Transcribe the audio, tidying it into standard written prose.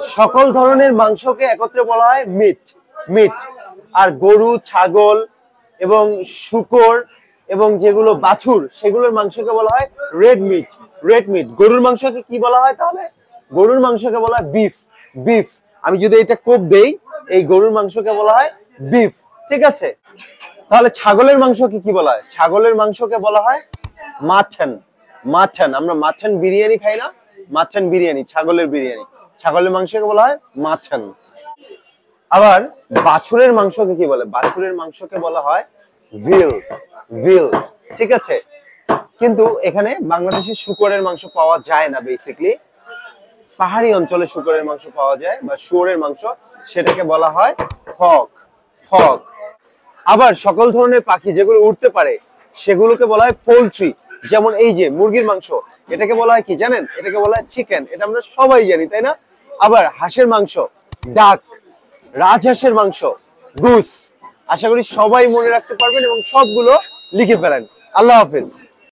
সকল ধরনের মাংসকে একত্রে বলা হয় মিট। মিট। আর গরু, ছাগল এবং শূকর এবং যেগুলো বাছুর সেগুলোর মাংসকে বলা হয় রেড মিট। Red meat. গরুর মাংসকে কি বলা হয় তাহলে? গরুর মাংসকে বলা হয় বিফ। বিফ। আমি যদি এটা কোপ দেই, এই গরুর মাংসকে বলা হয় বিফ। ঠিক আছে? তাহলে ছাগলের মাংসকে কি বলা হয়? ছাগলের মাংসকে বলা হয় মাটন। মাটন। আমরা মাটন বিরিয়ানি খাই না? মাটন বিরিয়ানি, ছাগলের বিরিয়ানি। ছাগলের মাংসকে বলা হয় মাটন। আবার বাছুরের মাংসকে কি বলে? বাছুরের মাংসকে বলা হয় ভিল। ভিল। ঠিক আছে? কিন্তু এখানে বাংলাদেশে শূকরের মাংস পাওয়া যায় না। বেসিক্যালি পাহাড়ি অঞ্চলে শূকরের মাংস পাওয়া যায় বা শুয়োরের মাংস, সেটাকে বলা হয় হক। হক। আবার সকল ধরনের পাখি যেগুলো উড়তে পারে সেগুলোকে বলা হয় পোল্ট্রি। যেমন এই যে মুরগির মাংস, এটাকে বলা হয় কি জানেন? এটাকে বলা হয় চিকেন। এটা আমরা সবাই জানি, তাই না? আবার হাঁসের মাংস ডাক, রাজহাঁসের মাংস গুস। আশা করি সবাই মনে রাখতে পারবেন এবং সবগুলো লিখে ফেলেন। আল্লাহ হাফেজ।